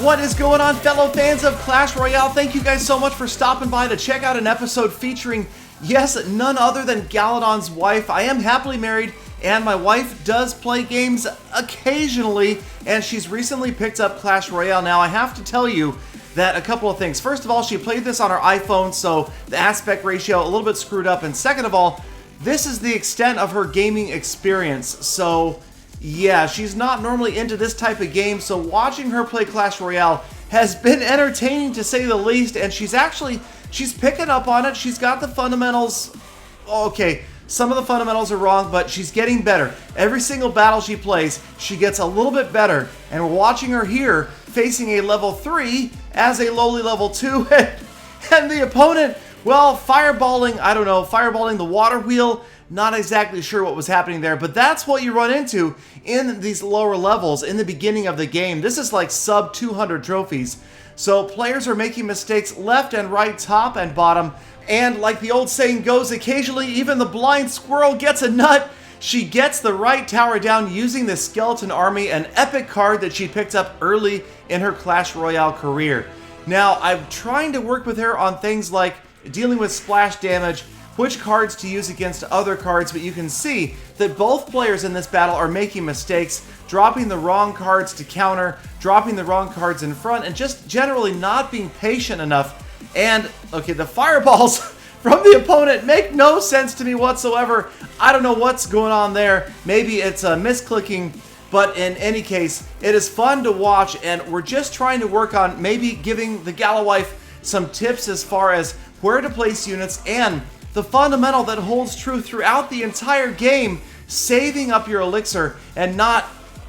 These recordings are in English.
What is going on, fellow fans of Clash Royale? Thank you guys so much for stopping by to check out an episode featuring, yes, none other than Galadon's wife. I am happily married, and my wife does play games occasionally, and she's recently picked up Clash Royale. Now, I have to tell you that a couple of things. First of all, she played this on her iPhone, so the aspect ratio a little bit screwed up. And second of all, this is the extent of her gaming experience. So yeah, she's not normally into this type of game, so watching her play Clash Royale has been entertaining to say the least, and she's picking up on it. She's got the fundamentals. Okay, some of the fundamentals are wrong, but she's getting better. Every single battle she plays, she gets a little bit better, and we're watching her here facing a level 3 as a lowly level 2, and the opponent, well, fireballing the water wheel. Not exactly sure what was happening there, but that's what you run into in these lower levels in the beginning of the game. This is like sub 200 trophies. So players are making mistakes left and right, top and bottom. And like the old saying goes, occasionally even the blind squirrel gets a nut. She gets the right tower down using the Skeleton Army, an epic card that she picked up early in her Clash Royale career. Now, I'm trying to work with her on things like dealing with splash damage, which cards to use against other cards, but you can see that both players in this battle are making mistakes, dropping the wrong cards to counter, dropping the wrong cards in front, and just generally not being patient enough. And, okay, the fireballs from the opponent make no sense to me whatsoever. I don't know what's going on there. Maybe it's misclicking, but in any case, it is fun to watch, and we're just trying to work on maybe giving the Gala wife some tips as far as where to place units and the fundamental that holds true throughout the entire game, saving up your elixir and not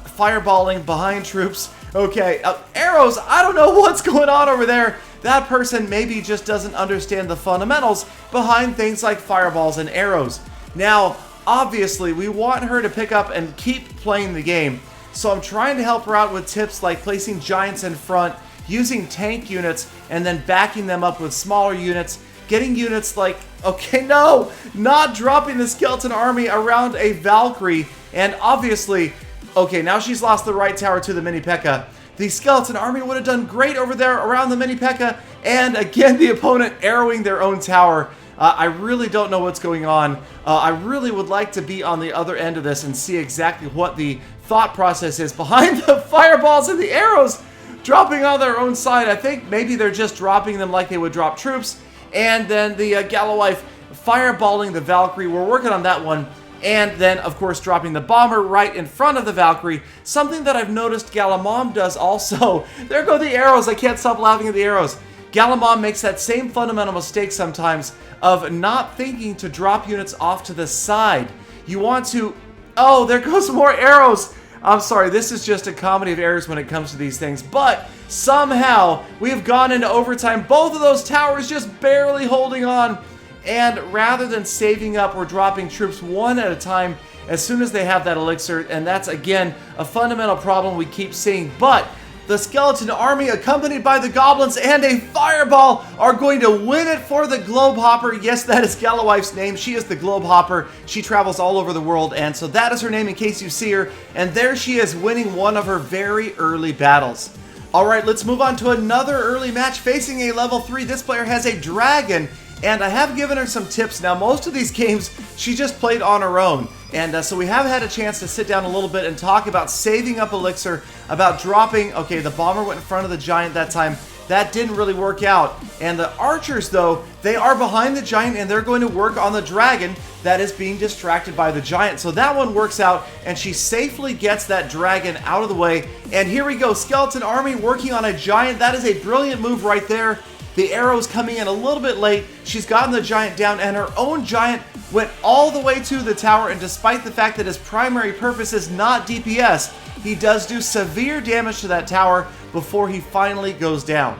fireballing behind troops. Okay, arrows, I don't know what's going on over there. That person maybe just doesn't understand the fundamentals behind things like fireballs and arrows. Now, obviously, we want her to pick up and keep playing the game, so I'm trying to help her out with tips like placing giants in front, using tank units, and then backing them up with smaller units, getting units like, okay, no, not dropping the Skeleton Army around a Valkyrie, and obviously, okay, now she's lost the right tower to the Mini Pekka. The Skeleton Army would have done great over there around the Mini Pekka, and again, the opponent arrowing their own tower. I really don't know what's going on. I really would like to be on the other end of this and see exactly what the thought process is behind the fireballs and the arrows dropping on their own side. I think maybe they're just dropping them like they would drop troops. And then the Gala wife fireballing the Valkyrie. We're working on that one. And then, of course, dropping the bomber right in front of the Valkyrie. Something that I've noticed Galamom does also. There go the arrows. I can't stop laughing at the arrows. Galamom makes that same fundamental mistake sometimes of not thinking to drop units off to the side. You want to... Oh, there goes more arrows. I'm sorry, this is just a comedy of errors when it comes to these things, but somehow we have gone into overtime. Both of those towers just barely holding on, and rather than saving up, we're dropping troops one at a time as soon as they have that elixir, and that's, again, a fundamental problem we keep seeing. But the Skeleton Army, accompanied by the Goblins and a Fireball, are going to win it for the Globe Hopper. Yes, that is Gala wife's name. She is the Globe Hopper. She travels all over the world, and so that is her name in case you see her. And there she is, winning one of her very early battles. All right, let's move on to another early match facing a level 3. This player has a dragon, and I have given her some tips. Now, most of these games, she just played on her own. And so we have had a chance to sit down a little bit and talk about saving up elixir, about dropping... Okay, the bomber went in front of the giant that time. That didn't really work out. And the archers, though, they are behind the giant, and they're going to work on the dragon that is being distracted by the giant. So that one works out, and she safely gets that dragon out of the way. And here we go, Skeleton Army working on a giant. That is a brilliant move right there. The arrow's coming in a little bit late. She's gotten the giant down, and her own giant went all the way to the tower, and despite the fact that his primary purpose is not DPS, he does do severe damage to that tower before he finally goes down.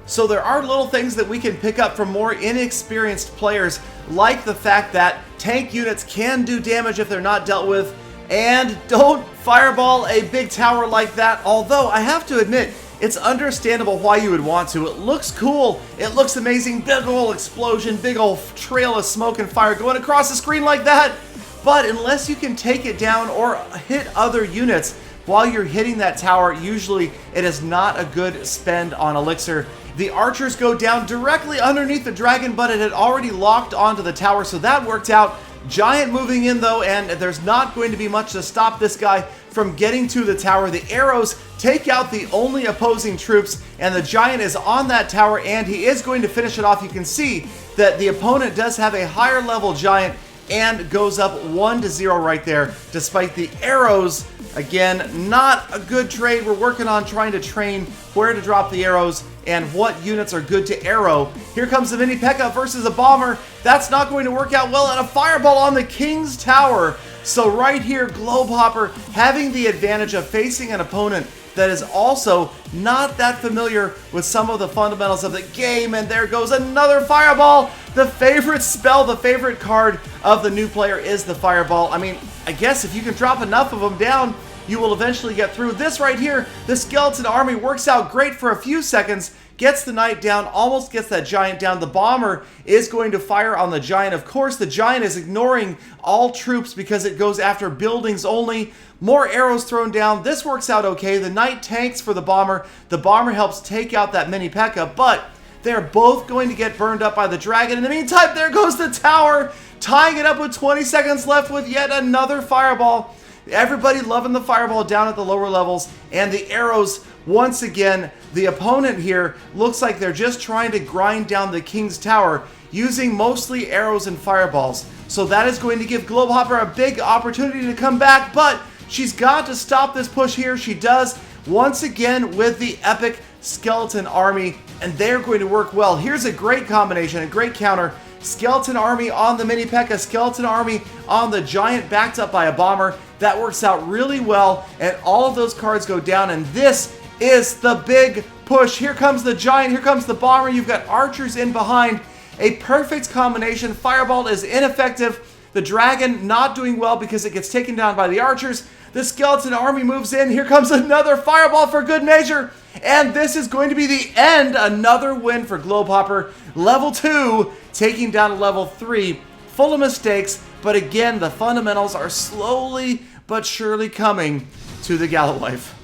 So there are little things that we can pick up from more inexperienced players, like the fact that tank units can do damage if they're not dealt with, and don't fireball a big tower like that, although I have to admit, it's understandable why you would want to. It looks cool. It looks amazing. Big ol' explosion, big ol' trail of smoke and fire going across the screen like that. But unless you can take it down or hit other units, while you're hitting that tower, usually it is not a good spend on elixir. The archers go down directly underneath the dragon, but it had already locked onto the tower, so that worked out. Giant moving in though, and there's not going to be much to stop this guy from getting to the tower. The arrows take out the only opposing troops, and the giant is on that tower, and he is going to finish it off. You can see that the opponent does have a higher level giant and goes up 1-0 right there, despite the arrows. Again, not a good trade. We're working on trying to train where to drop the arrows and what units are good to arrow. Here comes the mini Pekka versus a bomber. That's not going to work out well, and a fireball on the king's tower. So right here, Globehopper having the advantage of facing an opponent that is also not that familiar with some of the fundamentals of the game. And there goes another fireball. The favorite spell, the favorite card of the new player is the fireball. I mean, I guess if you can drop enough of them down, you will eventually get through. This right here, the skeleton army works out great for a few seconds, gets the knight down, almost gets that giant down. The bomber is going to fire on the giant. Of course, the giant is ignoring all troops because it goes after buildings only. More arrows thrown down. This works out okay. The knight tanks for the bomber. The bomber helps take out that mini Pekka, but they're both going to get burned up by the dragon. In the meantime, there goes the tower, tying it up with 20 seconds left with yet another fireball. Everybody loving the fireball down at the lower levels, and the arrows, once again, the opponent here looks like they're just trying to grind down the king's tower using mostly arrows and fireballs. So that is going to give Globehopper a big opportunity to come back, but she's got to stop this push here. She does, once again, with the epic skeleton army, and they're going to work well. Here's a great combination, a great counter. Skeleton army on the mini Pekka, skeleton army on the giant backed up by a bomber. That works out really well, and all of those cards go down, and this is the big push. Here comes the giant, here comes the bomber. You've got archers in behind. A perfect combination. Fireball is ineffective. The dragon not doing well because it gets taken down by the archers. The skeleton army moves in. Here comes another fireball for good measure. And this is going to be the end. Another win for Globehopper. Level 2, taking down a level 3. Full of mistakes, but again, the fundamentals are slowly but surely coming to the Galawife.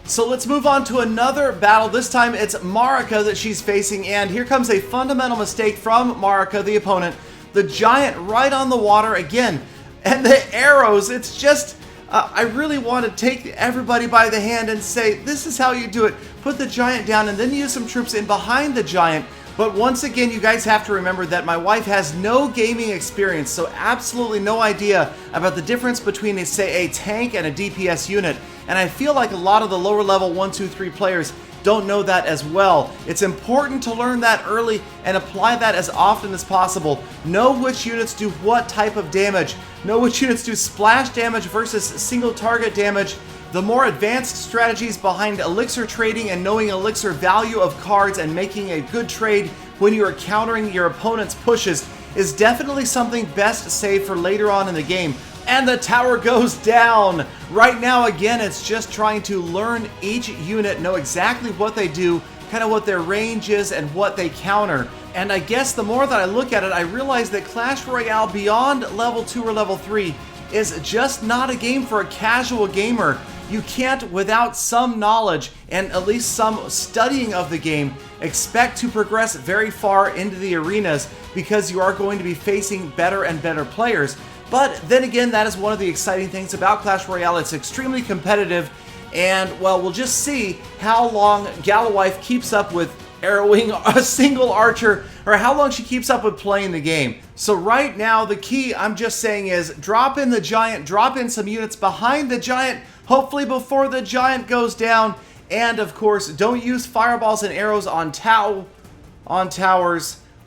So let's move on to another battle. This time it's Marika that she's facing, and here comes a fundamental mistake from Marika, the opponent. The giant right on the water again, and the arrows. It's just, I really want to take everybody by the hand and say, this is how you do it. Put the giant down and then use some troops in behind the giant. But once again, you guys have to remember that my wife has no gaming experience, so absolutely no idea about the difference between, say, a tank and a DPS unit. And I feel like a lot of the lower level 1, 2, 3 players don't know that as well. It's important to learn that early and apply that as often as possible. Know which units do what type of damage. Know which units do splash damage versus single target damage. The more advanced strategies behind elixir trading and knowing elixir value of cards and making a good trade when you are countering your opponent's pushes is definitely something best saved for later on in the game. And the tower goes down. Right now, again, it's just trying to learn each unit, know exactly what they do, kind of what their range is and what they counter. And I guess the more that I look at it, I realize that Clash Royale beyond level 2 or level 3 is just not a game for a casual gamer. You can't, without some knowledge and at least some studying of the game, expect to progress very far into the arenas because you are going to be facing better and better players. But then again, that is one of the exciting things about Clash Royale. It's extremely competitive, and well, we'll just see how long Galawife keeps up with arrowing a single archer, or how long she keeps up with playing the game. So right now, the key, I'm just saying, is drop in the giant, drop in some units behind the giant, hopefully before the giant goes down, and of course, don't use fireballs and arrows on towers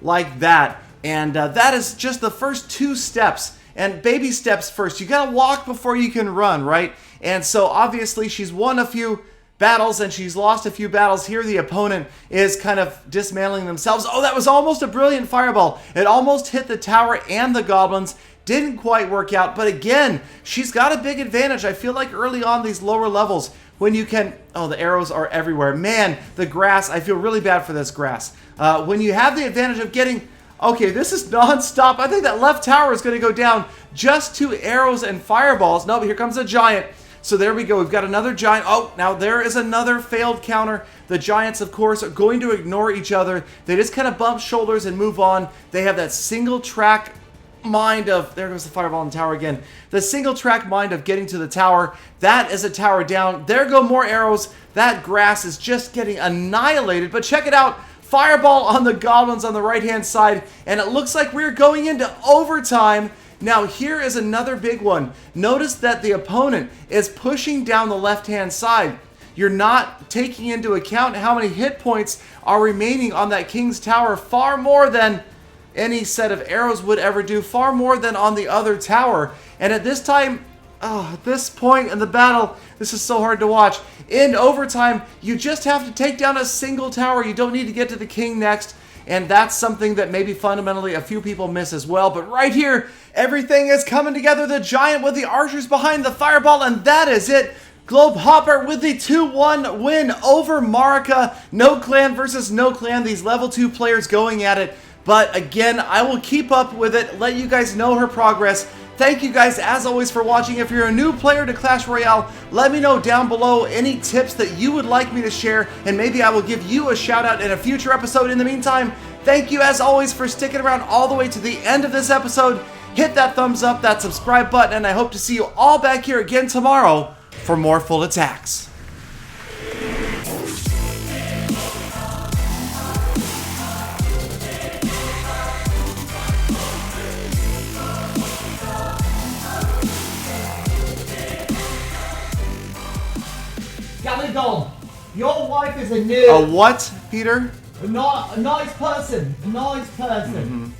like that. And that is just the first 2 steps. And baby steps first. You gotta walk before you can run, right? And so obviously she's won a few battles and she's lost a few battles. Here the opponent is kind of dismantling themselves. Oh, that was almost a brilliant fireball. It almost hit the tower and the goblins. Didn't quite work out, but again, she's got a big advantage. I feel like early on these lower levels, when you can, oh, the arrows are everywhere. Man, the grass, I feel really bad for this grass. When you have the advantage of getting, okay, this is non-stop. I think that left tower is going to go down just to arrows and fireballs. No, but here comes a giant. So there we go. We've got another giant. Oh, now there is another failed counter. The giants, of course, are going to ignore each other. They just kind of bump shoulders and move on. They have that single track mind of, there goes the fireball in the tower again. The single track mind of getting to the tower. That is a tower down. There go more arrows. That grass is just getting annihilated. But check it out. Fireball on the goblins on the right-hand side. And it looks like we're going into overtime. Now, here is another big one. Notice that the opponent is pushing down the left-hand side. You're not taking into account how many hit points are remaining on that King's Tower. Far more than any set of arrows would ever do. Far more than on the other tower. And at this time, at this point in the battle, this is so hard to watch. In overtime, you just have to take down a single tower. You don't need to get to the king next. And that's something that maybe fundamentally a few people miss as well. But right here, everything is coming together. The giant with the archers behind the fireball, and that is it. Globe Hopper with the 2-1 win over Marika. No clan versus no clan. These level 2 players going at it. But again, I will keep up with it, let you guys know her progress. Thank you guys, as always, for watching. If you're a new player to Clash Royale, let me know down below any tips that you would like me to share, and maybe I will give you a shout out in a future episode. In the meantime, thank you, as always, for sticking around all the way to the end of this episode. Hit that thumbs up, that subscribe button, and I hope to see you all back here again tomorrow for more full attacks. Galadon, your wife is a nerd. A what, Peter? A nice person. A nice person.